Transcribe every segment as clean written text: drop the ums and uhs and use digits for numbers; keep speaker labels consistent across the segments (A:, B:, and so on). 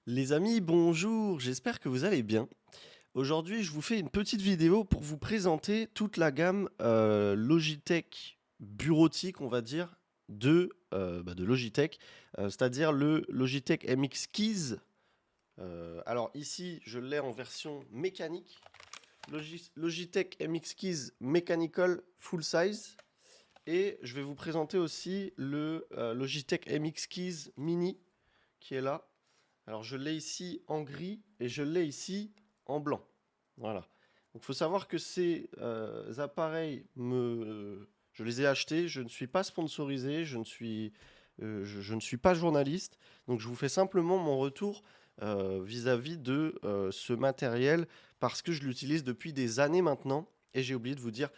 A: Les amis, bonjour, j'espère que vous allez bien. Aujourd'hui, je vous fais une petite vidéo pour vous présenter toute la gamme Logitech bureautique, on va dire, de Logitech, c'est-à-dire le Logitech MX Keys. Alors ici, je l'ai en version mécanique, Logitech MX Keys Mechanical Full Size. Et je vais vous présenter aussi le Logitech MX Keys Mini qui est là. Alors je l'ai ici en gris et je l'ai ici en blanc. Voilà. Donc il faut savoir que ces appareils, je les ai achetés, je ne suis pas sponsorisé, je ne suis pas journaliste. Donc je vous fais simplement mon retour vis-à-vis de ce matériel parce que je l'utilise depuis des années maintenant. Et j'ai oublié de vous dire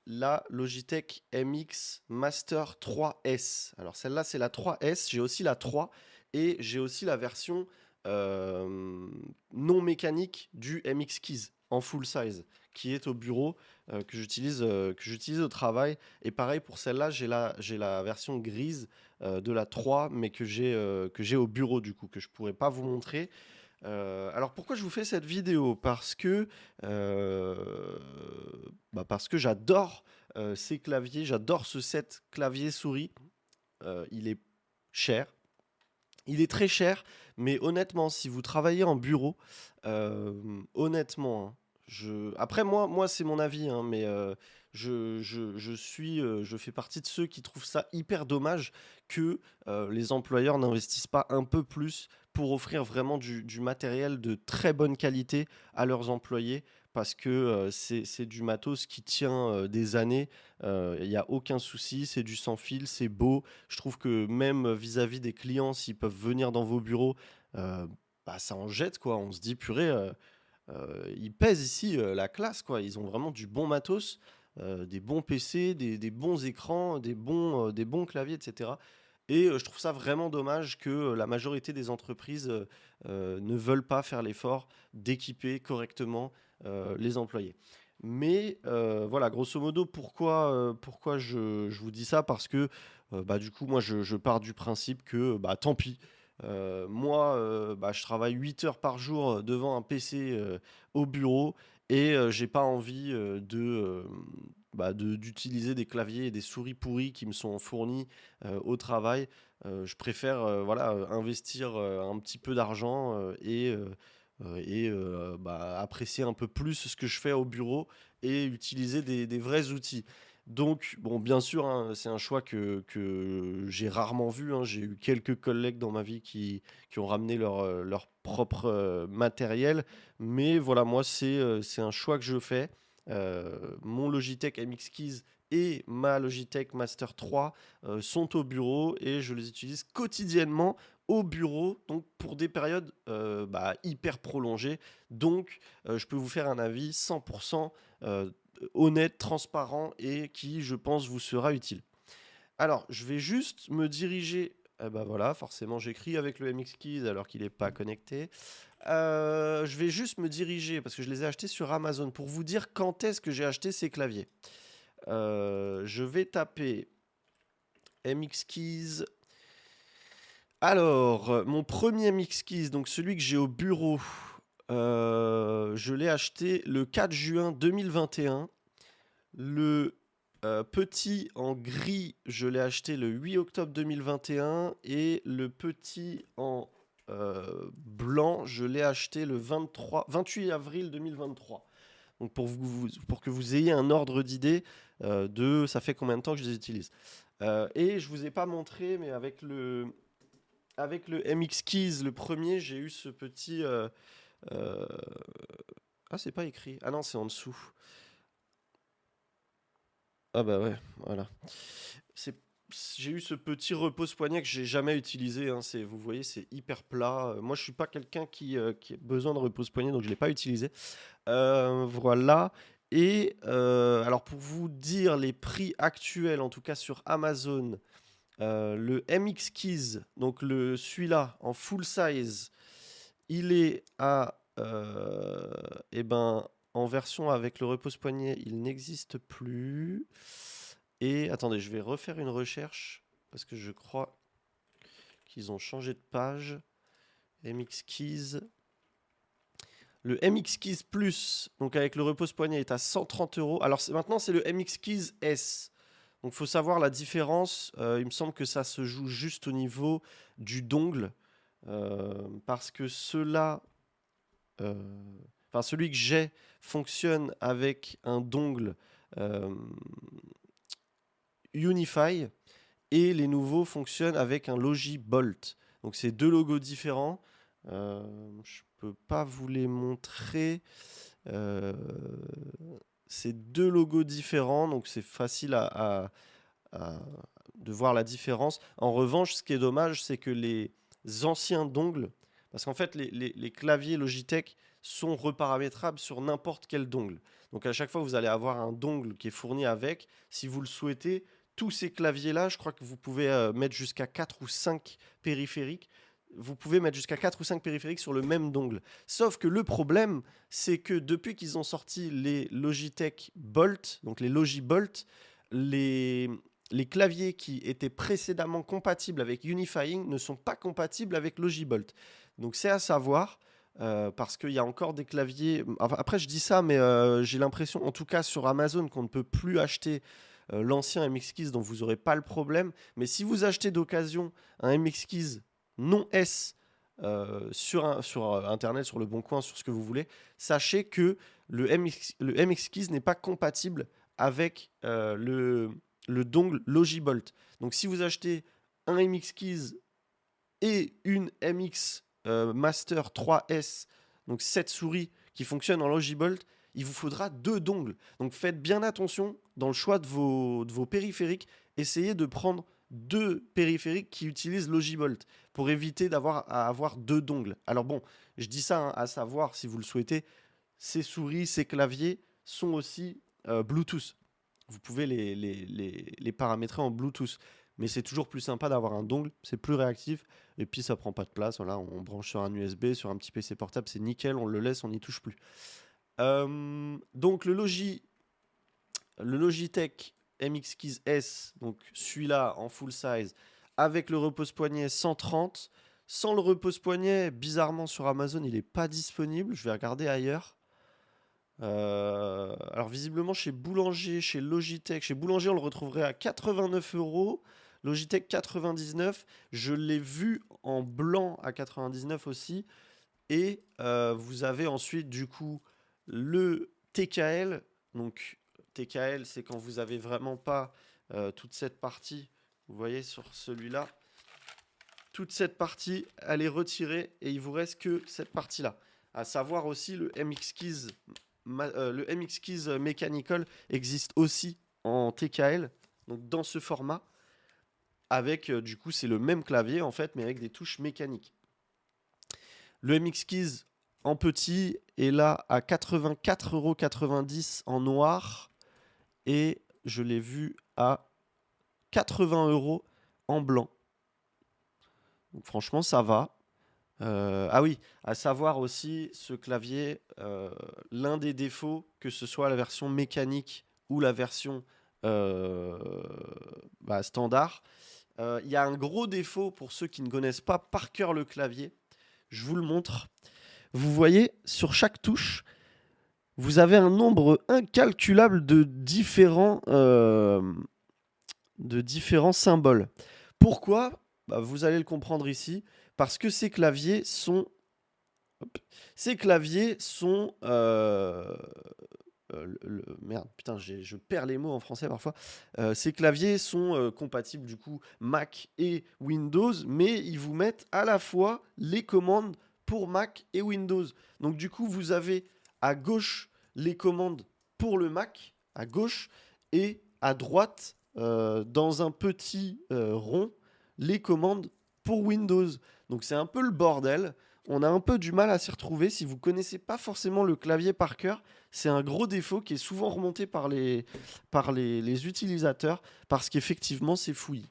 A: la Logitech MX Master 3S. Alors celle-là c'est la 3S, j'ai aussi la 3 et j'ai aussi la version non mécanique du MX Keys en full size qui est au bureau que j'utilise au travail. Et pareil pour celle-là, j'ai la version grise de la 3 mais que j'ai au bureau du coup, que je pourrais pas vous montrer. Alors pourquoi je vous fais cette vidéo? Euh, Parce que j'adore ces claviers, j'adore ce set clavier souris. Il est cher, il est très cher, mais honnêtement, si vous travaillez en bureau, honnêtement, hein, après moi c'est mon avis, hein, mais je fais partie de ceux qui trouvent ça hyper dommage que les employeurs n'investissent pas un peu plus pour offrir vraiment du matériel de très bonne qualité à leurs employés, parce que c'est du matos qui tient des années, il n'y a aucun souci, c'est du sans fil, c'est beau. Je trouve que même vis-à-vis des clients, s'ils peuvent venir dans vos bureaux, euh, bah, ça en jette quoi. On se dit purée, ils pèsent ici la classe quoi. Ils ont vraiment du bon matos, des bons PC, des bons écrans, des bons claviers, etc. Et je trouve ça vraiment dommage que la majorité des entreprises ne veulent pas faire l'effort d'équiper correctement les employés. Mais voilà, grosso modo, pourquoi je vous dis ça? Parce que bah, du coup, moi, je pars du principe que bah, tant pis. Moi, bah, je travaille 8 heures par jour devant un PC au bureau et j'ai pas envie d'utiliser des claviers et des souris pourris qui me sont fournis au travail. Je préfère voilà, investir un petit peu d'argent bah, apprécier un peu plus ce que je fais au bureau et utiliser des vrais outils. Donc, bon, bien sûr, hein, c'est un choix que j'ai rarement vu, hein. J'ai eu quelques collègues dans ma vie qui ont ramené leur propre matériel. Mais voilà, moi, c'est un choix que je fais. Mon Logitech MX Keys et ma Logitech Master 3 sont au bureau et je les utilise quotidiennement au bureau, donc pour des périodes bah, hyper prolongées. Donc, je peux vous faire un avis 100% honnête, transparent et qui, je pense, vous sera utile. Alors, je vais juste me diriger. Bah voilà, forcément, j'écris avec le MX Keys alors qu'il n'est pas connecté. Je vais juste me diriger parce que je les ai achetés sur Amazon pour vous dire quand est-ce que j'ai acheté ces claviers. Je vais taper MX Keys. Alors, mon premier MX Keys, donc celui que j'ai au bureau, je l'ai acheté le 4 juin 2021. Le petit en gris, je l'ai acheté le 8 octobre 2021 et le petit en blanc, je l'ai acheté le 28 avril 2023. Donc pour que vous ayez un ordre d'idée de ça fait combien de temps que je les utilise. Et je vous ai pas montré, mais avec le MX Keys, le premier, j'ai eu ce petit... euh, Ah, c'est pas écrit. Ah non, c'est en dessous. Ah bah ouais, voilà. C'est, j'ai eu ce petit repose-poignet que j'ai jamais utilisé, hein. Vous voyez, c'est hyper plat. Moi, je suis pas quelqu'un qui a besoin de repose-poignet, donc je l'ai pas utilisé. Voilà. Et alors, pour vous dire les prix actuels, en tout cas sur Amazon, le MX Keys, donc celui-là en full size, il est à, eh ben, en version avec le repose-poignet, il n'existe plus. Et attendez, je vais refaire une recherche parce que je crois qu'ils ont changé de page. MX Keys. Le MX Keys Plus, donc avec le repose-poignet, est à 130 €. Alors maintenant, c'est le MX Keys S. Donc il faut savoir la différence. Il me semble que ça se joue juste au niveau du dongle. Parce que ceux-là, celui que j'ai fonctionne avec un dongle Unify et les nouveaux fonctionnent avec un Logi Bolt. Donc c'est deux logos différents. Je peux pas vous les montrer. C'est deux logos différents, donc c'est facile de voir la différence. En revanche, ce qui est dommage, c'est que les anciens dongles, parce qu'en fait, les claviers Logitech sont reparamétrables sur n'importe quel dongle. Donc à chaque fois, vous allez avoir un dongle qui est fourni avec. Si vous le souhaitez, tous ces claviers-là, je crois que vous pouvez mettre jusqu'à 4 ou 5 périphériques. Vous pouvez mettre jusqu'à 4 ou 5 périphériques sur le même dongle. Sauf que le problème, c'est que depuis qu'ils ont sorti les Logitech Bolt, donc les Logi Bolt, les claviers qui étaient précédemment compatibles avec Unifying ne sont pas compatibles avec Logibolt. Donc c'est à savoir, parce qu'il y a encore des claviers... Enfin, après je dis ça, mais j'ai l'impression, en tout cas sur Amazon, qu'on ne peut plus acheter l'ancien MX Keys, dont vous n'aurez pas le problème. Mais si vous achetez d'occasion un MX Keys non S sur Internet, sur le Bon Coin, sur ce que vous voulez, sachez que le MX Keys n'est pas compatible avec le dongle Logibolt. Donc si vous achetez un MX Keys et une MX Master 3S, donc 7 souris qui fonctionnent en Logibolt, il vous faudra 2 dongles. Donc faites bien attention dans le choix de vos périphériques. Essayez de prendre 2 périphériques qui utilisent Logibolt pour éviter à avoir 2 dongles. Alors bon, je dis ça à savoir, si vous le souhaitez, ces souris, ces claviers sont aussi Bluetooth. Vous pouvez les paramétrer en Bluetooth. Mais c'est toujours plus sympa d'avoir un dongle, c'est plus réactif, et puis ça prend pas de place. Voilà, on branche sur un USB, sur un petit PC portable, c'est nickel, on le laisse, on n'y touche plus. Donc le Logitech MX Keys S, donc celui-là en full size, avec le repose-poignet 130. Sans le repose-poignet, bizarrement sur Amazon, il n'est pas disponible. Je vais regarder ailleurs. Alors visiblement chez Boulanger, chez Logitech, chez Boulanger on le retrouverait à 89 €, Logitech 99, je l'ai vu en blanc à 99 aussi, et vous avez ensuite du coup le TKL, donc TKL c'est quand vous avez vraiment pas toute cette partie, vous voyez sur celui-là, toute cette partie elle est retirée et il vous reste que cette partie-là, à savoir aussi le MX Keys. Le MX Keys Mechanical existe aussi en TKL, donc dans ce format, avec du coup c'est le même clavier en fait, mais avec des touches mécaniques. Le MX Keys en petit est là à 84,90 € en noir, et je l'ai vu à 80 € en blanc. Donc franchement ça va. Ah oui, à savoir aussi, ce clavier, l'un des défauts, que ce soit la version mécanique ou la version standard, il y a un gros défaut pour ceux qui ne connaissent pas par cœur le clavier. Je vous le montre. Vous voyez, sur chaque touche, vous avez un nombre incalculable de différents symboles. Pourquoi ? Vous allez le comprendre ici. Parce que ces claviers sont... merde, putain, je perds les mots en français parfois. Ces claviers sont compatibles du coup Mac et Windows, mais ils vous mettent à la fois les commandes pour Mac et Windows. Donc du coup, vous avez à gauche les commandes pour le Mac, à gauche, et à droite, dans un petit rond, les commandes pour Windows. Donc c'est un peu le bordel. On a un peu du mal à s'y retrouver. Si vous ne connaissez pas forcément le clavier par cœur, c'est un gros défaut qui est souvent remonté par les utilisateurs, parce qu'effectivement c'est fouillis.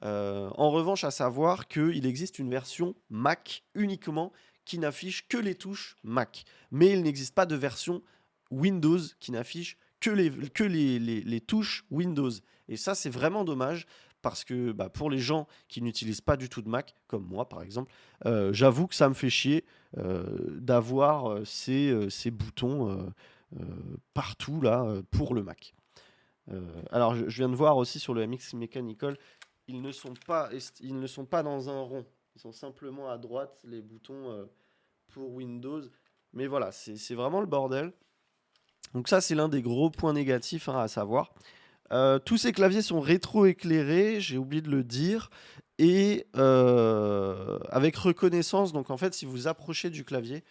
A: En revanche, à savoir qu'il existe une version Mac uniquement qui n'affiche que les touches Mac. Mais il n'existe pas de version Windows qui n'affiche que les touches Windows. Et ça, c'est vraiment dommage, parce que pour les gens qui n'utilisent pas du tout de Mac, comme moi par exemple, j'avoue que ça me fait chier d'avoir ces boutons partout là pour le Mac. Alors je viens de voir aussi sur le MX Mechanical, ils ne sont pas dans un rond, ils sont simplement à droite les boutons pour Windows. Mais voilà, c'est vraiment le bordel. Donc ça, c'est l'un des gros points négatifs à savoir. Tous ces claviers sont rétro-éclairés, j'ai oublié de le dire, et avec reconnaissance. Donc en fait, si vous approchez du clavier,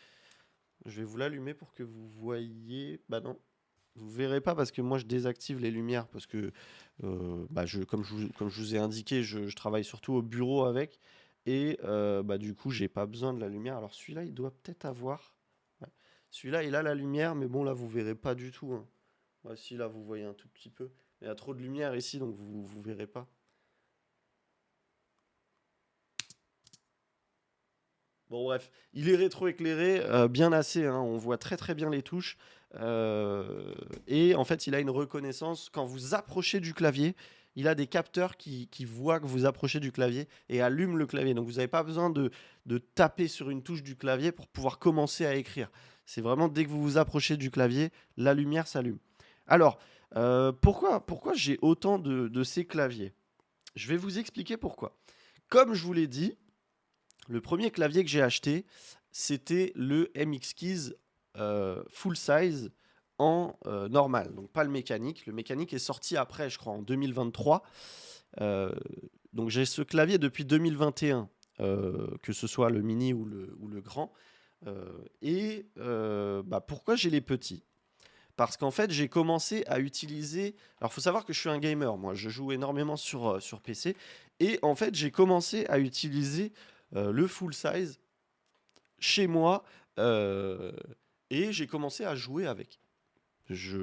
A: je vais vous l'allumer pour que vous voyez. Bah non, vous verrez pas parce que moi je désactive les lumières parce que comme je vous ai indiqué, je travaille surtout au bureau avec et du coup j'ai pas besoin de la lumière. Alors celui-là, il doit peut-être avoir. Ouais. Celui-là, il a la lumière, mais bon là vous verrez pas du tout, hein. Voici, là, vous voyez un tout petit peu. Il y a trop de lumière ici, donc vous verrez pas. Bon, bref, il est rétro-éclairé, bien assez, hein, on voit très très bien les touches. Et en fait, il a une reconnaissance. Quand vous approchez du clavier, il a des capteurs qui voient que vous approchez du clavier et allument le clavier. Donc vous n'avez pas besoin de taper sur une touche du clavier pour pouvoir commencer à écrire. C'est vraiment dès que vous vous approchez du clavier, la lumière s'allume. Alors, pourquoi j'ai autant de ces claviers? Je vais vous expliquer pourquoi. Comme je vous l'ai dit, le premier clavier que j'ai acheté, c'était le MX Keys full size en normal, donc pas le mécanique. Le mécanique est sorti après, je crois, en 2023. Euh, donc j'ai ce clavier depuis 2021, que ce soit le mini ou le grand. Pourquoi j'ai les petits? Parce qu'en fait, j'ai commencé à utiliser. Alors, il faut savoir que je suis un gamer. Moi, je joue énormément sur PC. Et en fait, j'ai commencé à utiliser le full size chez moi. euh, et j'ai commencé à jouer avec. Je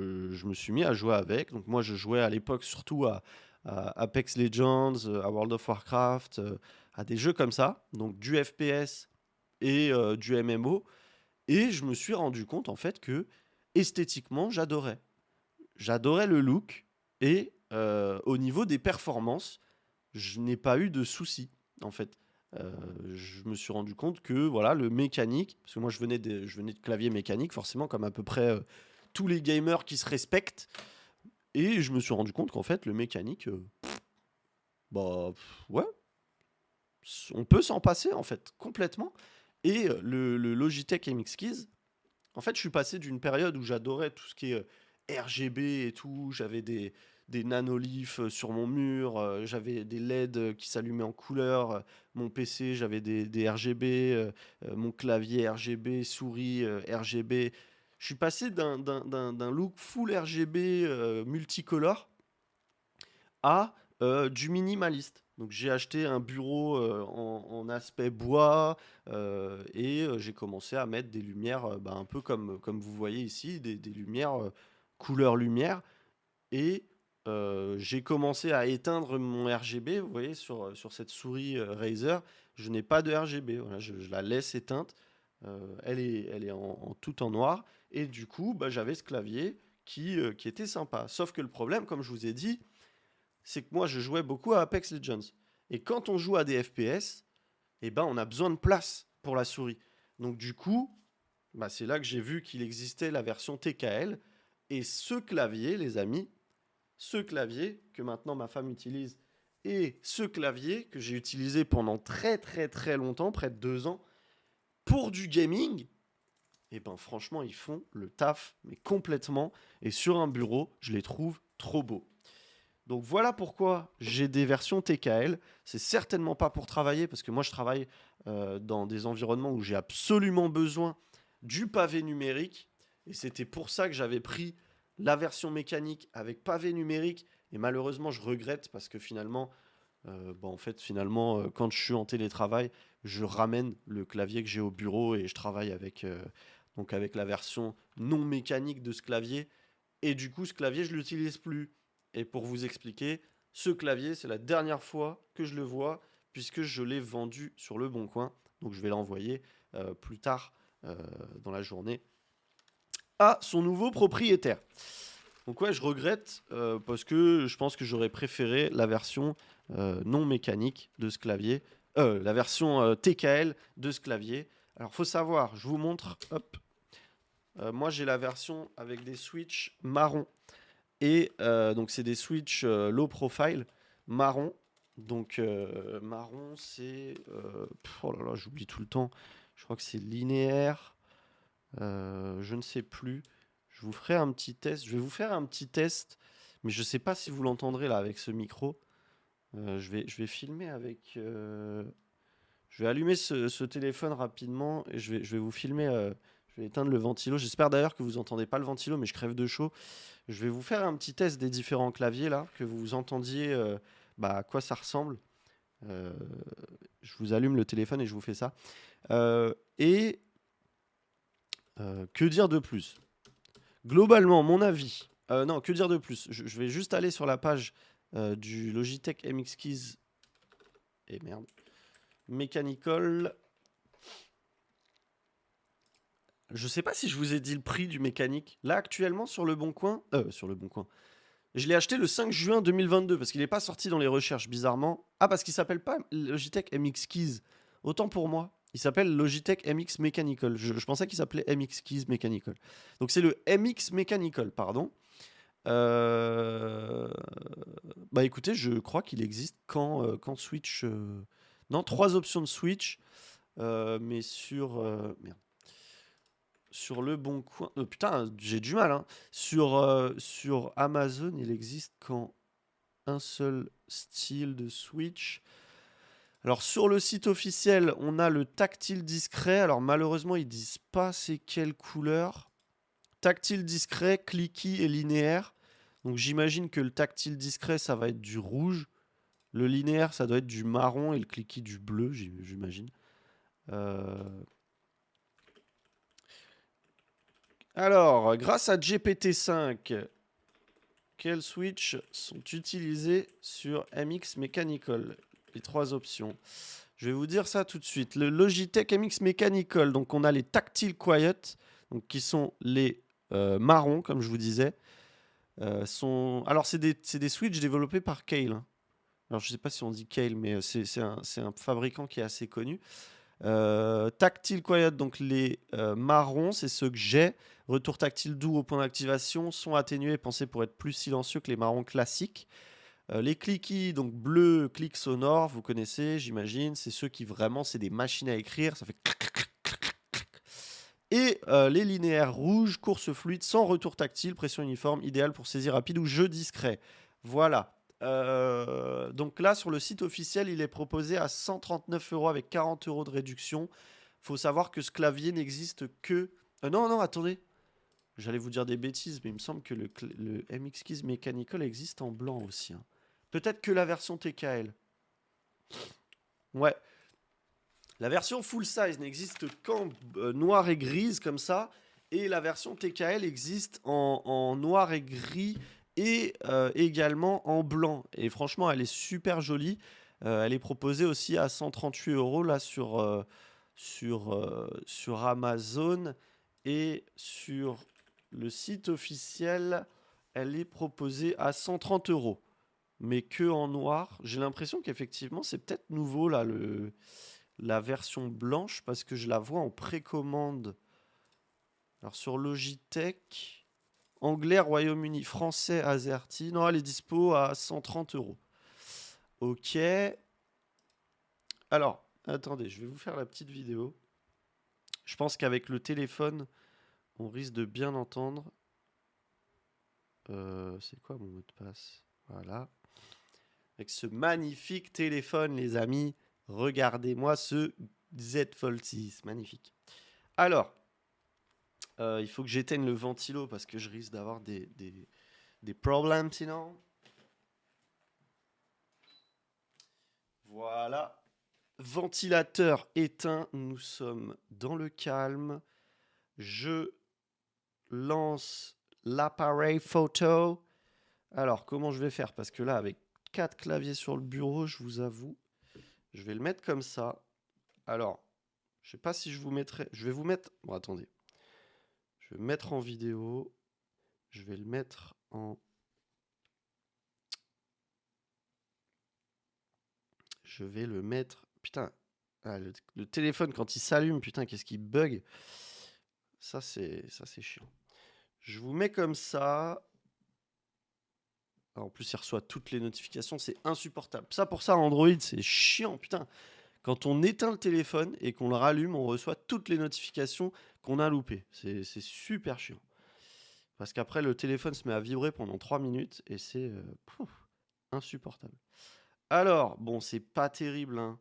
A: me suis mis à jouer avec. Donc, moi, je jouais à l'époque surtout à Apex Legends, à World of Warcraft, à des jeux comme ça. Donc, du FPS et du MMO. Et je me suis rendu compte, en fait, que esthétiquement, j'adorais. J'adorais le look et au niveau des performances, je n'ai pas eu de soucis en fait. Euh, je me suis rendu compte que voilà le mécanique, parce que moi je venais de clavier mécanique forcément comme à peu près tous les gamers qui se respectent, et je me suis rendu compte qu'en fait le mécanique, ouais, on peut s'en passer en fait complètement. Et le Logitech MX Keys, en fait, je suis passé d'une période où j'adorais tout ce qui est RGB et tout. J'avais des nanoliths sur mon mur, j'avais des LED qui s'allumaient en couleur. Mon PC, j'avais des RGB, mon clavier RGB, souris RGB. Je suis passé d'un look full RGB multicolore à du minimaliste. Donc j'ai acheté un bureau en aspect bois et j'ai commencé à mettre des lumières un peu comme vous voyez ici, des lumières couleur lumière. Et j'ai commencé à éteindre mon RGB. Vous voyez sur cette souris Razer, je n'ai pas de RGB. Voilà, je la laisse éteinte. Elle est tout en noir. Et du coup, j'avais ce clavier qui était sympa. Sauf que le problème, comme je vous ai dit, c'est que moi je jouais beaucoup à Apex Legends. Et quand on joue à des FPS, on a besoin de place pour la souris. Donc du coup, c'est là que j'ai vu qu'il existait la version TKL. Et ce clavier, les amis, ce clavier que maintenant ma femme utilise, et ce clavier que j'ai utilisé pendant très très très longtemps, près de 2 ans, pour du gaming, franchement, ils font le taf, mais complètement. Et sur un bureau, je les trouve trop beaux. Donc voilà pourquoi j'ai des versions TKL. C'est certainement pas pour travailler, parce que moi je travaille dans des environnements où j'ai absolument besoin du pavé numérique. Et c'était pour ça que j'avais pris la version mécanique avec pavé numérique. Et malheureusement, je regrette parce que finalement, quand je suis en télétravail, je ramène le clavier que j'ai au bureau et je travaille avec la version non mécanique de ce clavier. Et du coup, ce clavier, je ne l'utilise plus. Et pour vous expliquer, ce clavier, c'est la dernière fois que je le vois, puisque je l'ai vendu sur le Bon Coin. Donc je vais l'envoyer plus tard dans la journée à son nouveau propriétaire. Donc ouais, je regrette parce que je pense que j'aurais préféré la version non mécanique de ce clavier, la version TKL de ce clavier. Alors faut savoir, je vous montre, hop, moi j'ai la version avec des switches marron et donc c'est des switches low profile marron. Donc marron c'est, oh là là, j'oublie tout le temps. Je crois que c'est linéaire. Je ne sais plus. Je vous ferai un petit test. Je vais vous faire un petit test, mais je ne sais pas si vous l'entendrez là avec ce micro. Je vais filmer avec. Je vais allumer ce téléphone rapidement et je vais vous filmer. Je vais éteindre le ventilo. J'espère d'ailleurs que vous n'entendez pas le ventilo, mais je crève de chaud. Je vais vous faire un petit test des différents claviers là, que vous entendiez à quoi ça ressemble. Euh, je vous allume le téléphone et je vous fais ça. Et que dire de plus? Globalement, mon avis. Non, que dire de plus? Je vais juste aller sur la page du Logitech MX Keys. Et merde. Mechanical. Je sais pas si je vous ai dit le prix du mécanique. Là, actuellement, sur le Bon Coin. Sur le Bon Coin. Je l'ai acheté le 5 juin 2022 parce qu'il n'est pas sorti dans les recherches, bizarrement. Ah, parce qu'il s'appelle pas Logitech MX Keys. Autant pour moi. Il s'appelle Logitech MX Mechanical. Je pensais qu'il s'appelait MX Keys Mechanical. Donc c'est le MX Mechanical, pardon. Bah écoutez, je crois qu'il existe quand Switch. Non, 3 options de Switch, mais merde. Sur le Bon Coin. Putain, j'ai du mal, hein. Sur Amazon, il existe quand un seul style de Switch. Alors sur le site officiel, on a le tactile discret. Alors malheureusement, ils disent pas c'est quelle couleur. Tactile discret, clicky et linéaire. Donc j'imagine que le tactile discret, ça va être du rouge. Le linéaire, ça doit être du marron et le clicky du bleu, j'imagine. Alors, grâce à GPT-5, quels switches sont utilisés sur MX Mechanical? Les 3 options. Je vais vous dire ça tout de suite. Le Logitech MX Mechanical, donc on a les Tactile Quiet, donc qui sont les marrons, comme je vous disais. Alors, c'est des switches développés par Keil, hein. Alors, je ne sais pas si on dit Keil, mais c'est un fabricant qui est assez connu. Tactile Quiet, donc les marrons, c'est ceux que j'ai. Retour tactile doux au point d'activation, son atténué, pensé pour être plus silencieux que les marrons classiques. Les clicky, donc bleu, clic sonore, vous connaissez, j'imagine. C'est ceux qui vraiment, c'est des machines à écrire, ça fait clac, clac, clac, clac, clac. Et les linéaires rouges, course fluide, sans retour tactile, pression uniforme, idéal pour saisie rapide ou jeu discret. Voilà. Donc là, sur le site officiel, il est proposé à 139 € avec 40 € de réduction. Faut savoir que ce clavier n'existe que. Non, non, attendez. J'allais vous dire des bêtises, mais il me semble que le MX Keys Mechanical existe en blanc aussi, hein. Peut-être que la version TKL. Ouais. La version full size n'existe qu'en noir et grise comme ça. Et la version TKL existe en noir et gris et également en blanc. Et franchement, elle est super jolie. Elle est proposée aussi à 138 € là sur Amazon. Et sur le site officiel, elle est proposée à 130 €. Mais que en noir. J'ai l'impression qu'effectivement, c'est peut-être nouveau là, la version blanche, parce que je la vois en précommande. Alors sur Logitech, anglais, Royaume-Uni, français, AZERTY. Non, elle est dispo à 130 €. Ok. Alors, attendez, je vais vous faire la petite vidéo. Je pense qu'avec le téléphone, on risque de bien entendre. C'est quoi mon mot de passe? Voilà. Avec ce magnifique téléphone, les amis. Regardez-moi ce Z Fold 6. Magnifique. Alors, il faut que j'éteigne le ventilo parce que je risque d'avoir des problèmes sinon. Voilà. Ventilateur éteint. Nous sommes dans le calme. Je lance l'appareil photo. Alors, comment je vais faire? Parce que là, avec 4 claviers sur le bureau, je vous avoue, je vais le mettre comme ça. Alors, je sais pas si je vous mettrai. Je vais vous mettre. Bon, attendez. Je vais me mettre en vidéo. Je vais le mettre en... Je vais le mettre... Putain, le téléphone, quand il s'allume, putain, qu'est-ce qu'il bug. Ça, c'est chiant. Je vous mets comme ça. En plus, il reçoit toutes les notifications. C'est insupportable. Ça, pour ça, Android, c'est chiant, putain. Quand on éteint le téléphone et qu'on le rallume, on reçoit toutes les notifications qu'on a loupées. C'est super chiant. Parce qu'après, le téléphone se met à vibrer pendant 3 minutes et c'est insupportable. Alors, bon, c'est pas terrible, hein,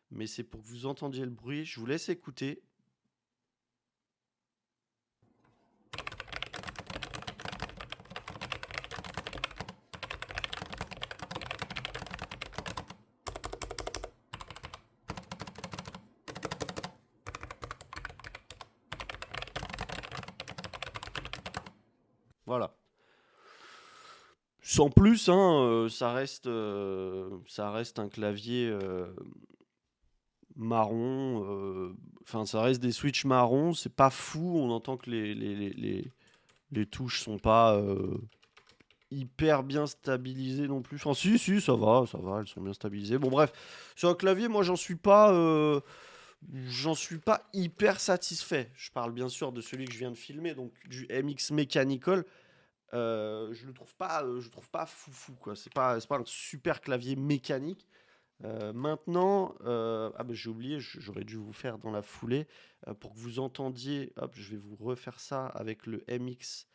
A: mais c'est pour que vous entendiez le bruit. Je vous laisse écouter. Voilà. Sans plus, hein, ça reste un clavier marron. Enfin, ça reste des switches marrons. C'est pas fou. On entend que les touches sont pas hyper bien stabilisées non plus. Enfin, si, ça va, elles sont bien stabilisées. Bon, bref, sur un clavier, moi, j'en suis pas hyper satisfait. Je parle bien sûr de celui que je viens de filmer, donc du MX Mechanical. Je le trouve pas foufou, quoi. C'est pas un super clavier mécanique. Maintenant, j'ai oublié, j'aurais dû vous faire dans la foulée pour que vous entendiez. Hop, je vais vous refaire ça avec le MX.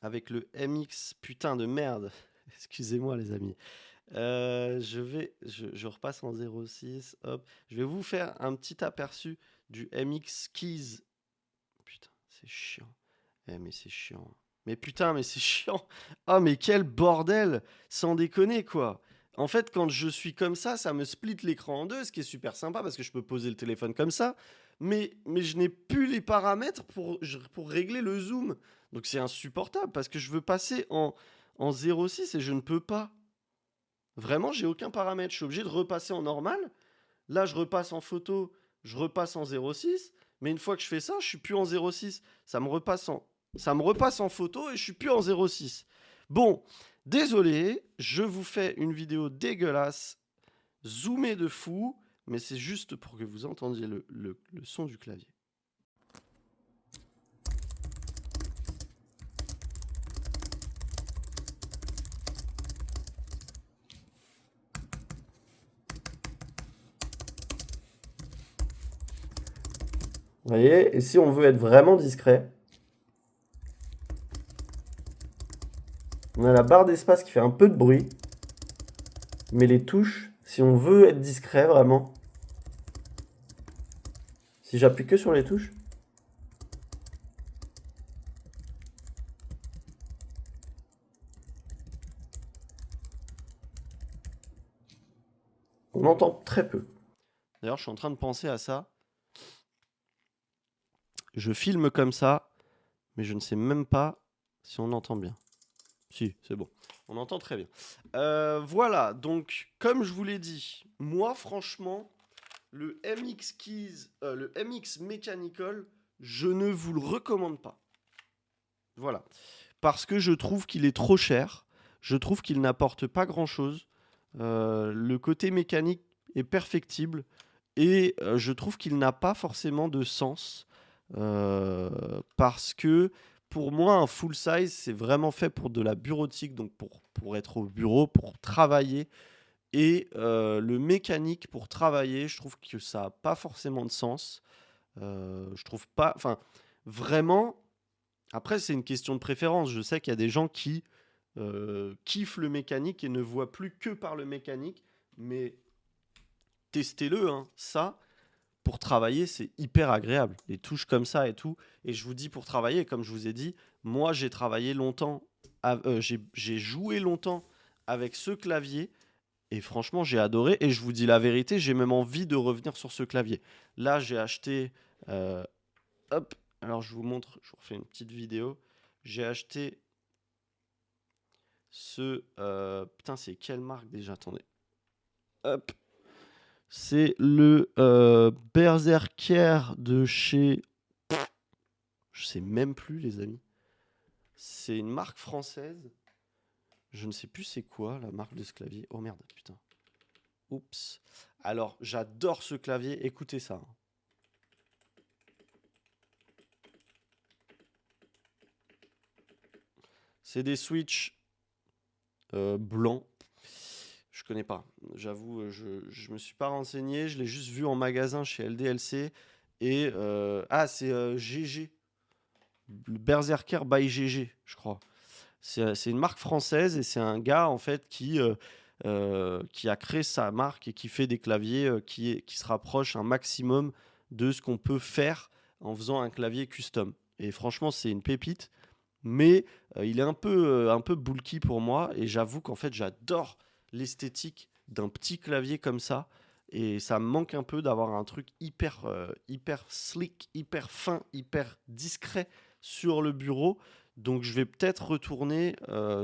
A: Avec le MX, putain de merde. Excusez-moi, les amis. Je repasse en 06. Hop, je vais vous faire un petit aperçu du MX Keys. Putain, c'est chiant. Mais c'est chiant. Mais putain, mais c'est chiant. Ah, mais quel bordel. Sans déconner, quoi. En fait, quand je suis comme ça me split l'écran en deux, ce qui est super sympa parce que je peux poser le téléphone comme ça. Mais je n'ai plus les paramètres pour régler le zoom. Donc c'est insupportable parce que je veux passer en 0,6 et je ne peux pas. Vraiment, j'ai aucun paramètre. Je suis obligé de repasser en normal. Là, je repasse en photo, je repasse en 0,6. Mais une fois que je fais ça, je suis plus en 0,6. Ça me repasse en photo et je suis plus en 0,6. Bon, désolé, je vous fais une vidéo dégueulasse, zoomée de fou, mais c'est juste pour que vous entendiez le son du clavier. Vous voyez, et si on veut être vraiment discret, on a la barre d'espace qui fait un peu de bruit, mais les touches, si on veut être discret vraiment, si j'appuie que sur les touches, on entend très peu. D'ailleurs, je suis en train de penser à ça. Je filme comme ça, mais je ne sais même pas si on entend bien. Si, c'est bon. On entend très bien. Voilà, donc, comme je vous l'ai dit, moi, franchement, le MX Keys, le MX Mechanical, je ne vous le recommande pas. Voilà. Parce que je trouve qu'il est trop cher. Je trouve qu'il n'apporte pas grand-chose. Le côté mécanique est perfectible. Et je trouve qu'il n'a pas forcément de sens. Parce que pour moi, un full size, c'est vraiment fait pour de la bureautique, donc pour être au bureau, pour travailler. Et le mécanique pour travailler, je trouve que ça n'a pas forcément de sens. Je trouve pas. Enfin, vraiment. Après, c'est une question de préférence. Je sais qu'il y a des gens qui kiffent le mécanique et ne voient plus que par le mécanique. Mais testez-le, hein. Ça, pour travailler, c'est hyper agréable. Les touches comme ça et tout. Et je vous dis pour travailler, comme je vous ai dit, moi, j'ai travaillé longtemps. J'ai joué longtemps avec ce clavier. Et franchement, j'ai adoré. Et je vous dis la vérité, j'ai même envie de revenir sur ce clavier. Là, j'ai acheté... hop, alors je vous montre, je vous refais une petite vidéo. J'ai acheté ce... putain, c'est quelle marque déjà? Attendez. Hop. C'est le Berserker de chez... Je sais même plus, les amis. C'est une marque française. Je ne sais plus c'est quoi la marque de ce clavier. Oh merde, putain. Oups. Alors, j'adore ce clavier. Écoutez ça, hein. C'est des Switch blancs. Je connais pas. J'avoue, je me suis pas renseigné. Je l'ai juste vu en magasin chez LDLC. Et c'est GG. Le Berserker by GG, je crois. C'est une marque française et c'est un gars en fait qui a créé sa marque et qui fait des claviers qui se rapprochent un maximum de ce qu'on peut faire en faisant un clavier custom. Et franchement, c'est une pépite, mais il est un peu bulky pour moi et j'avoue qu'en fait, j'adore l'esthétique d'un petit clavier comme ça. Et ça me manque un peu d'avoir un truc hyper slick, hyper fin, hyper discret sur le bureau. Donc je vais peut-être retourner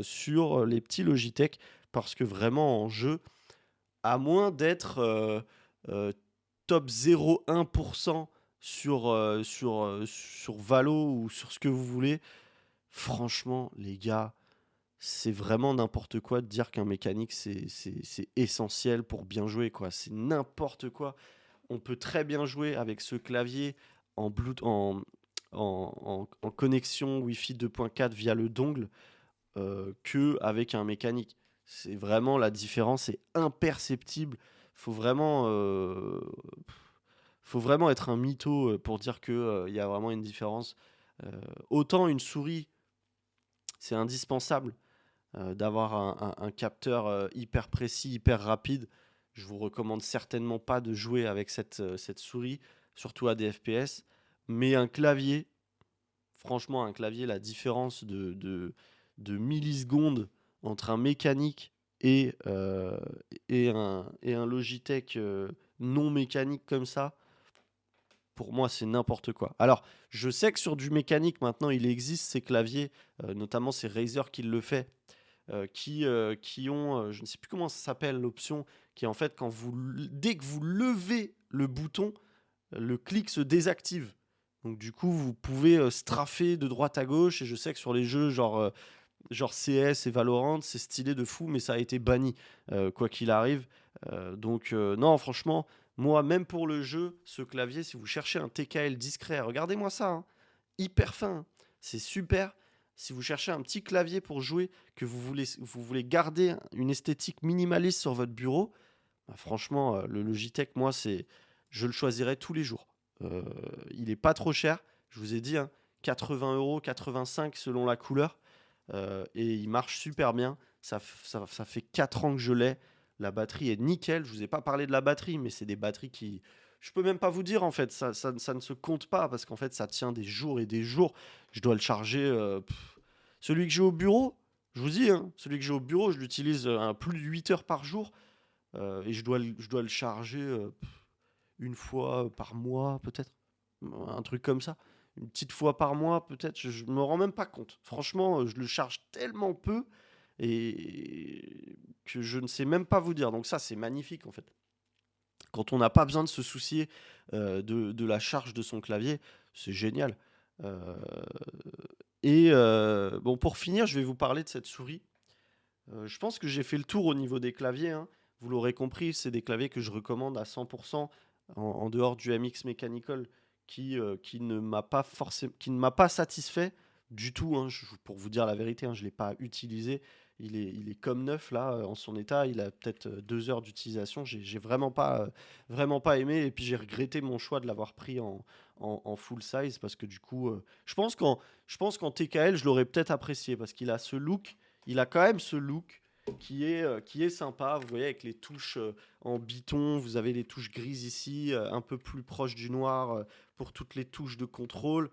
A: sur les petits Logitech parce que vraiment en jeu, à moins d'être euh, top 0,1% sur Valo ou sur ce que vous voulez, franchement les gars, c'est vraiment n'importe quoi de dire qu'un mécanique c'est essentiel pour bien jouer, quoi. C'est n'importe quoi. On peut très bien jouer avec ce clavier en, Bluetooth, en connexion Wi-Fi 2.4 via le dongle qu'avec un mécanique. C'est vraiment la différence est imperceptible. Faut vraiment, euh, faut vraiment être un mytho pour dire qu'il y a vraiment une différence. Euh, Autant une souris, c'est indispensable d'avoir un capteur hyper précis, hyper rapide. Je vous recommande certainement pas de jouer avec cette souris, surtout à des FPS. Mais un clavier, franchement, un clavier, la différence de millisecondes entre un mécanique et un Logitech non mécanique comme ça, pour moi, c'est n'importe quoi. Alors, je sais que sur du mécanique, maintenant, il existe ces claviers, notamment c'est Razer qui le fait, qui ont, je ne sais plus comment ça s'appelle, l'option, qui est en fait, dès que vous levez le bouton, le clic se désactive. Donc du coup, vous pouvez straffer de droite à gauche. Et je sais que sur les jeux genre CS et Valorant, c'est stylé de fou, mais ça a été banni, quoi qu'il arrive. Non, franchement, moi, même pour le jeu, ce clavier, si vous cherchez un TKL discret, regardez-moi ça, hein, hyper fin, hein, c'est super. Si vous cherchez un petit clavier pour jouer, que vous voulez garder une esthétique minimaliste sur votre bureau, bah, franchement, le Logitech, moi, je le choisirais tous les jours. Euh, il est pas trop cher, je vous ai dit, hein, 80 euros, 85 selon la couleur. Et il marche super bien. Ça fait 4 ans que je l'ai. La batterie est nickel. Je vous ai pas parlé de la batterie, mais c'est des batteries qui. Je peux même pas vous dire en fait. Ça ne se compte pas parce qu'en fait ça tient des jours et des jours. Je dois le charger. Celui que j'ai au bureau, je vous dis, hein, celui que j'ai au bureau, je l'utilise plus de 8 heures par jour. Et je dois le charger une fois par mois peut-être. Un truc comme ça. Une petite fois par mois peut-être. Je me rends même pas compte. Franchement, je le charge tellement peu et que je ne sais même pas vous dire. Donc ça, c'est magnifique en fait. Quand on n'a pas besoin de se soucier de la charge de son clavier, c'est génial. Euh, bon, pour finir, je vais vous parler de cette souris. Je pense que j'ai fait le tour au niveau des claviers, hein. Vous l'aurez compris, c'est des claviers que je recommande à 100% en dehors du MX Mechanical qui ne m'a pas forcément, qui ne m'a pas satisfait du tout, hein. Pour vous dire la vérité, hein, je ne l'ai pas utilisé. Il est comme neuf là, en son état. Il a peut-être 2 heures d'utilisation. J'ai vraiment pas aimé. Et puis j'ai regretté mon choix de l'avoir pris en full size parce que du coup, je pense qu'en TKL, je l'aurais peut-être apprécié parce qu'il a ce look. Il a quand même ce look qui est sympa. Vous voyez, avec les touches en biton, vous avez les touches grises ici, un peu plus proche du noir pour toutes les touches de contrôle.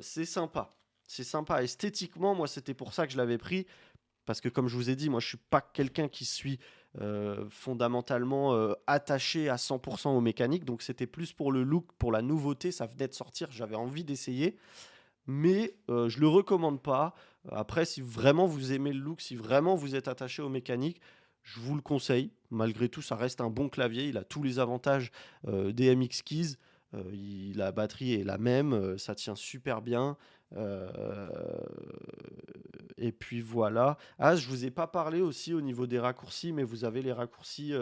A: C'est sympa. C'est sympa. Esthétiquement, moi, c'était pour ça que je l'avais pris. Parce que, comme je vous ai dit, moi, je suis pas quelqu'un qui suis fondamentalement attaché à 100% aux mécaniques. Donc, c'était plus pour le look, pour la nouveauté. Ça venait de sortir. J'avais envie d'essayer mais je le recommande pas. Après, si vraiment vous aimez le look, si vraiment vous êtes attaché aux mécaniques, je vous le conseille. Malgré tout, ça reste un bon clavier. Il a tous les avantages des MX Keys. La batterie est la même, ça tient super bien. euh, et puis voilà. Ah, je vous ai pas parlé aussi au niveau des raccourcis, mais vous avez les raccourcis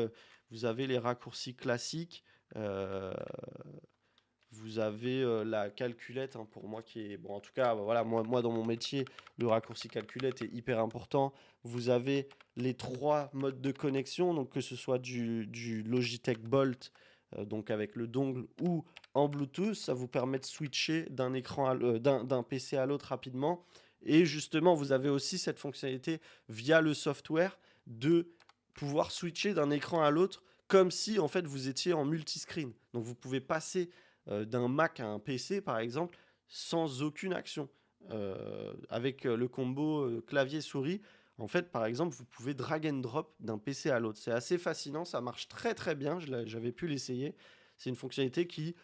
A: classiques. euh, Vous avez la calculette, hein, pour moi qui est bon. En tout cas, voilà, moi dans mon métier, le raccourci calculette est hyper important. Vous avez les trois modes de connexion, donc que ce soit du Logitech Bolt, donc avec le dongle ou en Bluetooth, ça vous permet de switcher d'un PC à l'autre rapidement. Et justement, vous avez aussi cette fonctionnalité via le software de pouvoir switcher d'un écran à l'autre comme si en fait vous étiez en multiscreen. Donc vous pouvez passer d'un Mac à un PC, par exemple, sans aucune action. Avec le combo clavier-souris, en fait, par exemple, vous pouvez drag and drop d'un PC à l'autre. C'est assez fascinant, ça marche très très bien, j'avais pu l'essayer. C'est une fonctionnalité qui,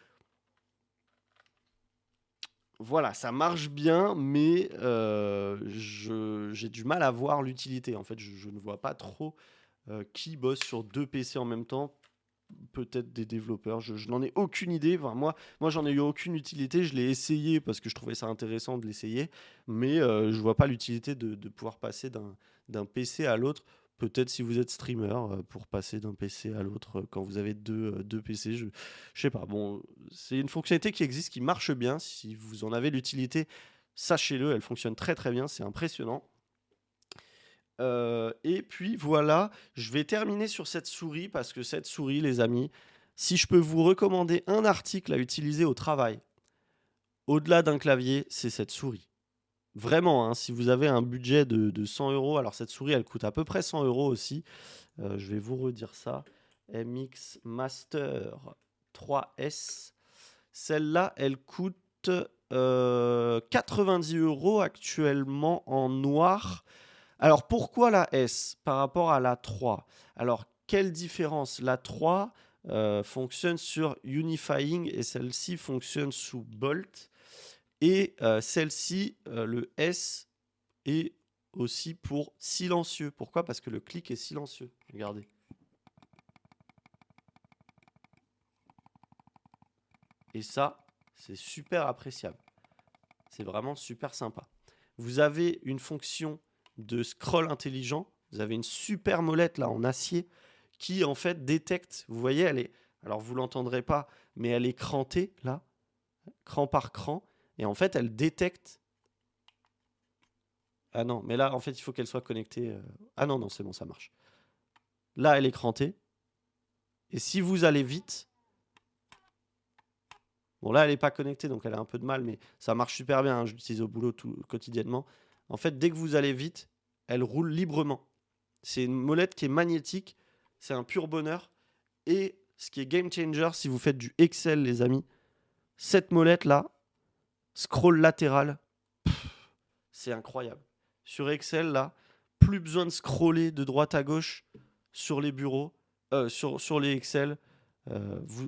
A: voilà, ça marche bien, mais j'ai du mal à voir l'utilité. En fait, je ne vois pas trop qui bosse sur deux PC en même temps. Peut-être des développeurs, je n'en ai aucune idée. Enfin, moi j'en ai eu aucune utilité. Je l'ai essayé parce que je trouvais ça intéressant de l'essayer, mais je vois pas l'utilité de pouvoir passer d'un PC à l'autre. Peut-être si vous êtes streamer, pour passer d'un PC à l'autre quand vous avez deux PC, je sais pas. Bon, c'est une fonctionnalité qui existe, qui marche bien. Si vous en avez l'utilité, sachez-le, elle fonctionne très très bien, c'est impressionnant. Et puis voilà, je vais terminer sur cette souris parce que cette souris, les amis, si je peux vous recommander un article à utiliser au travail, au-delà d'un clavier, c'est cette souris. Vraiment, hein, si vous avez un budget de 100 euros, alors cette souris, elle coûte à peu près 100 euros aussi. Je vais vous redire ça. MX Master 3S. Celle-là, elle coûte 90 euros actuellement en noir. Alors pourquoi la S par rapport à la 3? Alors quelle différence? La 3 fonctionne sur Unifying et celle-ci fonctionne sous Bolt. Et celle-ci, le S est aussi pour silencieux. Pourquoi? Parce que le clic est silencieux. Regardez. Et ça, c'est super appréciable. C'est vraiment super sympa. Vous avez une fonction de scroll intelligent. Vous avez une super molette là en acier qui en fait détecte. Vous voyez, elle est. Alors vous l'entendrez pas, mais elle est crantée là, cran par cran, et en fait elle détecte. Ah non, mais là en fait il faut qu'elle soit connectée. Ah non non, c'est bon, ça marche. Là elle est crantée, et si vous allez vite, bon là elle est pas connectée donc elle a un peu de mal, mais ça marche super bien. Hein, je l'utilise au boulot quotidiennement. En fait, dès que vous allez vite, elle roule librement. C'est une molette qui est magnétique. C'est un pur bonheur. Et ce qui est game changer, si vous faites du Excel, les amis, cette molette-là, scroll latéral, c'est incroyable. Sur Excel, là, plus besoin de scroller de droite à gauche sur les bureaux, sur les Excel.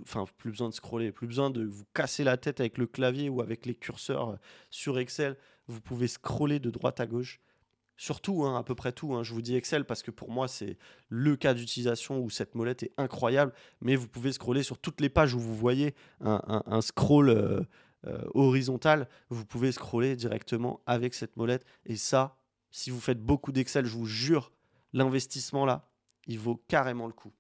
A: Enfin, plus besoin de scroller, plus besoin de vous casser la tête avec le clavier ou avec les curseurs sur Excel. Vous pouvez scroller de droite à gauche. Surtout, hein, à peu près tout. Hein. Je vous dis Excel parce que pour moi, c'est le cas d'utilisation où cette molette est incroyable. Mais vous pouvez scroller sur toutes les pages où vous voyez un scroll horizontal. Vous pouvez scroller directement avec cette molette. Et ça, si vous faites beaucoup d'Excel, je vous jure, l'investissement là, il vaut carrément le coup.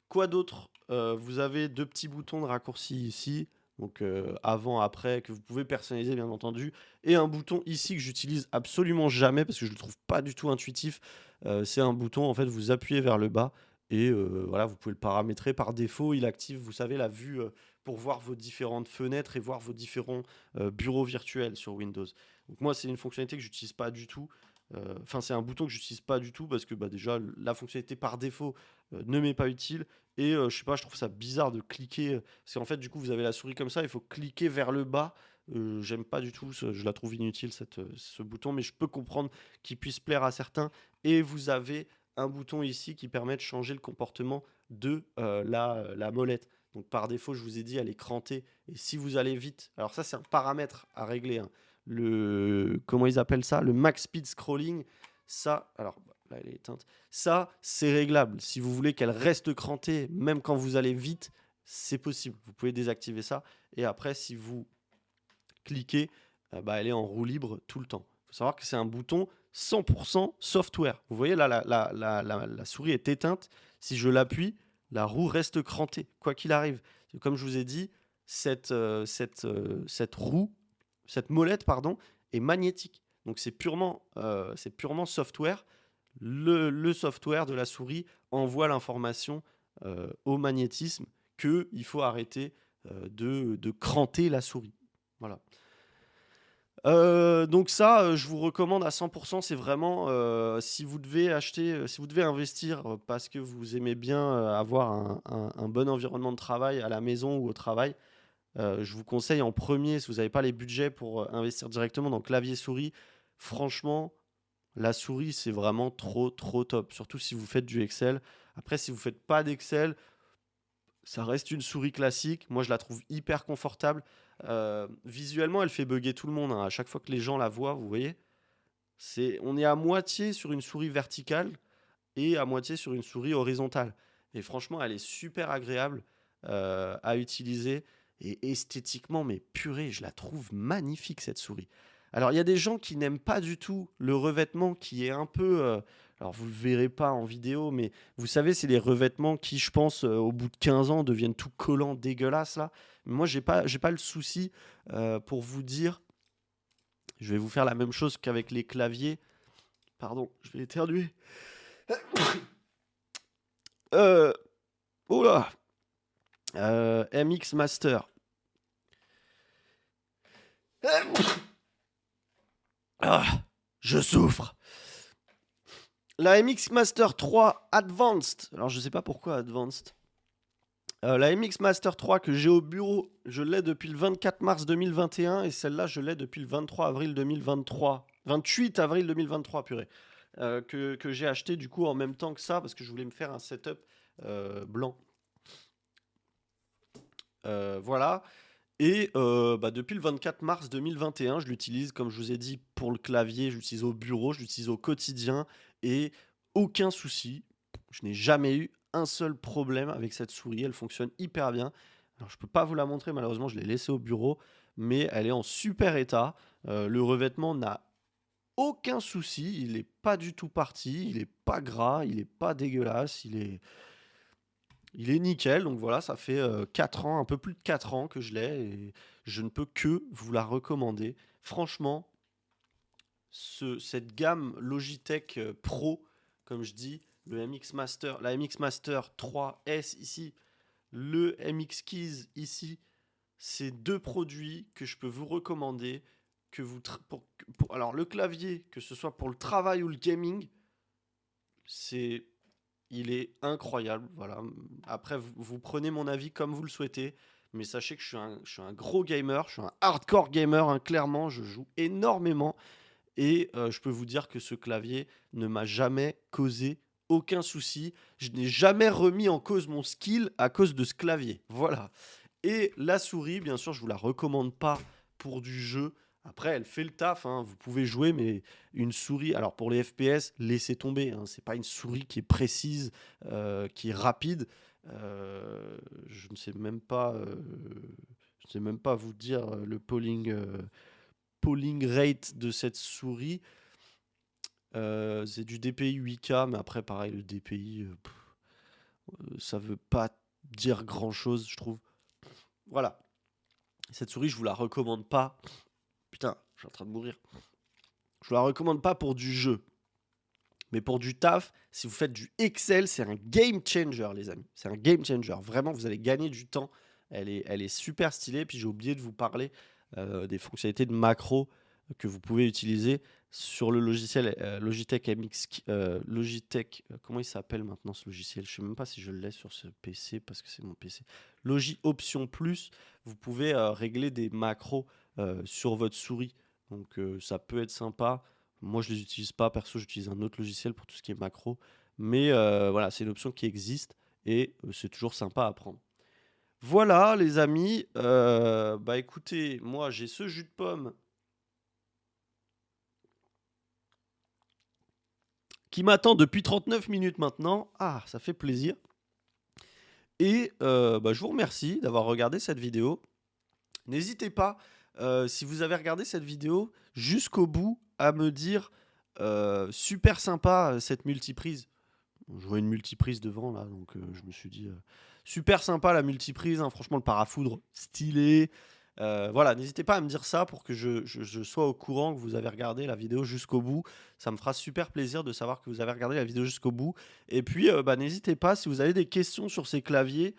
A: Quoi d'autre? Vous avez deux petits boutons de raccourci ici. Donc avant, après, que vous pouvez personnaliser bien entendu. Et un bouton ici que j'utilise absolument jamais parce que je le trouve pas du tout intuitif. C'est un bouton, en fait, vous appuyez vers le bas et voilà, vous pouvez le paramétrer par défaut. Il active, vous savez, la vue pour voir vos différentes fenêtres et voir vos différents bureaux virtuels sur Windows. Donc moi, c'est une fonctionnalité que j'utilise pas du tout. Enfin, c'est un bouton que j'utilise pas du tout parce que bah, déjà, la fonctionnalité par défaut ne m'est pas utile. Et je sais pas, je trouve ça bizarre de cliquer. Parce qu'en fait, du coup, vous avez la souris comme ça, il faut cliquer vers le bas. J'aime pas du tout, je la trouve inutile ce bouton, mais je peux comprendre qu'il puisse plaire à certains. Et vous avez un bouton ici qui permet de changer le comportement de la molette. Donc par défaut, je vous ai dit, elle est crantée. Et si vous allez vite, alors ça c'est un paramètre à régler. Hein. Comment ils appellent ça? Le max speed scrolling. Ça, alors là elle est éteinte. Ça, c'est réglable. Si vous voulez qu'elle reste crantée, même quand vous allez vite, c'est possible. Vous pouvez désactiver ça. Et après, si vous cliquez, elle est en roue libre tout le temps. Il faut savoir que c'est un bouton 100% software. Vous voyez là, la souris est éteinte. Si je l'appuie, la roue reste crantée, quoi qu'il arrive. Comme je vous ai dit, cette roue, cette molette, pardon, est magnétique. Donc c'est purement software. Le software de la souris envoie l'information au magnétisme qu'il faut arrêter de cranter la souris. Voilà. Donc ça, je vous recommande à 100%. C'est vraiment, si vous devez acheter, si vous devez investir parce que vous aimez bien avoir un bon environnement de travail à la maison ou au travail, je vous conseille en premier, si vous n'avez pas les budgets pour investir directement dans clavier-souris, franchement, la souris, c'est vraiment trop, trop top. Surtout si vous faites du Excel. Après, si vous ne faites pas d'Excel, ça reste une souris classique. Moi, je la trouve hyper confortable. Visuellement, elle fait bugger tout le monde, hein. À chaque fois que les gens la voient, vous voyez, on est à moitié sur une souris verticale et à moitié sur une souris horizontale. Et franchement, elle est super agréable à utiliser. Et esthétiquement, mais purée, je la trouve magnifique cette souris. Alors, il y a des gens qui n'aiment pas du tout le revêtement qui est un peu... alors, vous ne le verrez pas en vidéo, mais vous savez, c'est les revêtements qui, je pense, au bout de 15 ans, deviennent tout collants, dégueulasses, là. Moi, j'ai pas le souci pour vous dire... Je vais vous faire la même chose qu'avec les claviers. Pardon, je vais éternuer. Oh là MX Master. Ah, je souffre. La MX Master 3 Advanced. Alors, je sais pas pourquoi Advanced. La MX Master 3 que j'ai au bureau, je l'ai depuis le 24 mars 2021 et celle-là, je l'ai depuis le 23 avril 2023. 28 avril 2023, purée. Que j'ai acheté du coup en même temps que ça parce que je voulais me faire un setup blanc. Voilà. Et depuis le 24 mars 2021, je l'utilise, comme je vous ai dit, pour le clavier, je l'utilise au bureau, je l'utilise au quotidien et aucun souci. Je n'ai jamais eu un seul problème avec cette souris, elle fonctionne hyper bien. Alors, je ne peux pas vous la montrer, malheureusement, je l'ai laissée au bureau, mais elle est en super état. Le revêtement n'a aucun souci, il n'est pas du tout parti, il n'est pas gras, il n'est pas dégueulasse, il est nickel. Donc voilà, ça fait 4 ans, un peu plus de 4 ans que je l'ai et je ne peux que vous la recommander. Franchement, cette gamme Logitech Pro, comme je dis, la MX Master 3S ici, le MX Keys ici, c'est deux produits que je peux vous recommander. Alors le clavier, que ce soit pour le travail ou le gaming, il est incroyable. Voilà. Après, vous prenez mon avis comme vous le souhaitez. Mais sachez que je suis un gros gamer, je suis un hardcore gamer, hein, clairement, je joue énormément. Et je peux vous dire que ce clavier ne m'a jamais causé aucun souci. Je n'ai jamais remis en cause mon skill à cause de ce clavier. Voilà. Et la souris, bien sûr, je ne vous la recommande pas pour du jeu. Après, elle fait le taf, hein. Vous pouvez jouer, mais une souris, alors pour les FPS, laissez tomber, hein. C'est pas une souris qui est précise, qui est rapide. Je ne sais même pas, vous dire le polling rate de cette souris. C'est du DPI 8K, mais après, pareil, le DPI, ça veut pas dire grand-chose, je trouve. Voilà. Cette souris, je vous la recommande pas. Putain, je suis en train de mourir. Je vous la recommande pas pour du jeu. Mais pour du taf, si vous faites du Excel, c'est un game changer, les amis. C'est un game changer. Vraiment, vous allez gagner du temps. Elle est super stylée. Puis j'ai oublié de vous parler des fonctionnalités de macro que vous pouvez utiliser sur le logiciel Logitech MX. Logitech, comment il s'appelle maintenant ce logiciel? Je ne sais même pas si je l'ai sur ce PC parce que c'est mon PC. Logi Option Plus, vous pouvez régler des macros sur votre souris. Donc ça peut être sympa. Moi, je ne les utilise pas. Perso, j'utilise un autre logiciel pour tout ce qui est macro. Mais voilà, c'est une option qui existe et c'est toujours sympa à prendre. Voilà, les amis. Écoutez, moi, j'ai ce jus de pomme qui m'attend depuis 39 minutes maintenant. Ah, ça fait plaisir. Et bah, je vous remercie d'avoir regardé cette vidéo. N'hésitez pas, si vous avez regardé cette vidéo jusqu'au bout, à me dire, «Super sympa, cette multiprise». Je vois une multiprise devant là, donc je me suis dit, «Super sympa la multiprise, hein, franchement le parafoudre stylé». Voilà, n'hésitez pas à me dire ça pour que je sois au courant que vous avez regardé la vidéo jusqu'au bout. Ça me fera super plaisir de savoir que vous avez regardé la vidéo jusqu'au bout. Et puis, bah, n'hésitez pas si vous avez des questions sur ces claviers,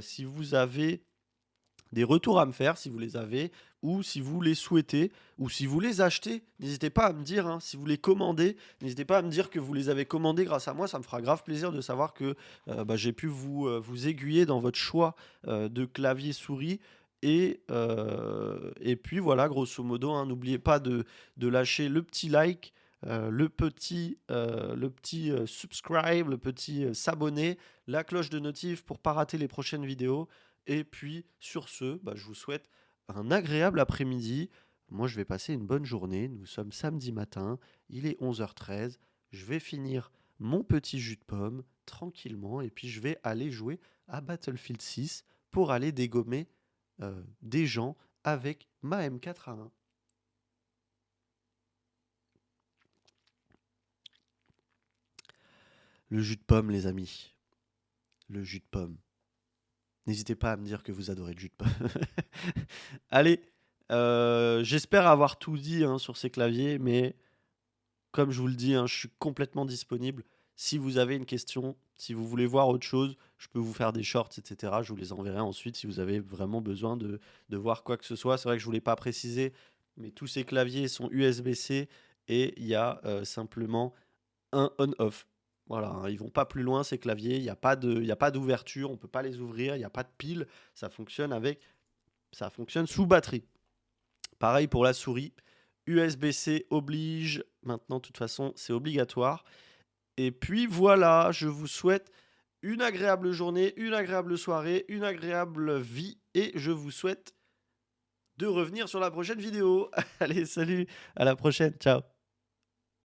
A: si vous avez des retours à me faire si vous les avez, ou si vous les souhaitez, ou si vous les achetez, n'hésitez pas à me dire, hein, si vous les commandez, n'hésitez pas à me dire que vous les avez commandés grâce à moi, ça me fera grave plaisir de savoir que bah, j'ai pu vous aiguiller dans votre choix de clavier souris. Et puis voilà, grosso modo, hein, n'oubliez pas de lâcher le petit like, le petit subscribe, le petit s'abonner, la cloche de notif pour pas rater les prochaines vidéos. Et puis, sur ce, bah, je vous souhaite un agréable après-midi. Moi, je vais passer une bonne journée. Nous sommes samedi matin, il est 11h13. Je vais finir mon petit jus de pomme tranquillement et puis je vais aller jouer à Battlefield 6 pour aller dégommer des gens avec ma M4A1. Le jus de pomme, les amis. Le jus de pomme. N'hésitez pas à me dire que vous adorez le jus de pomme. Allez, j'espère avoir tout dit hein, sur ces claviers, mais comme je vous le dis, hein, je suis complètement disponible. Si vous avez une question, si vous voulez voir autre chose, je peux vous faire des shorts, etc. Je vous les enverrai ensuite si vous avez vraiment besoin de voir quoi que ce soit. C'est vrai que je ne vous l'ai pas précisé, mais tous ces claviers sont USB-C et il y a simplement un on-off. Voilà, hein, ils vont pas plus loin ces claviers, il y a pas d'ouverture, on peut pas les ouvrir, il n'y a pas de pile, ça fonctionne sous batterie. Pareil pour la souris, USB-C oblige, maintenant de toute façon c'est obligatoire. Et puis voilà, je vous souhaite une agréable journée, une agréable soirée, une agréable vie et je vous souhaite de revenir sur la prochaine vidéo. Allez, salut, à la prochaine, ciao.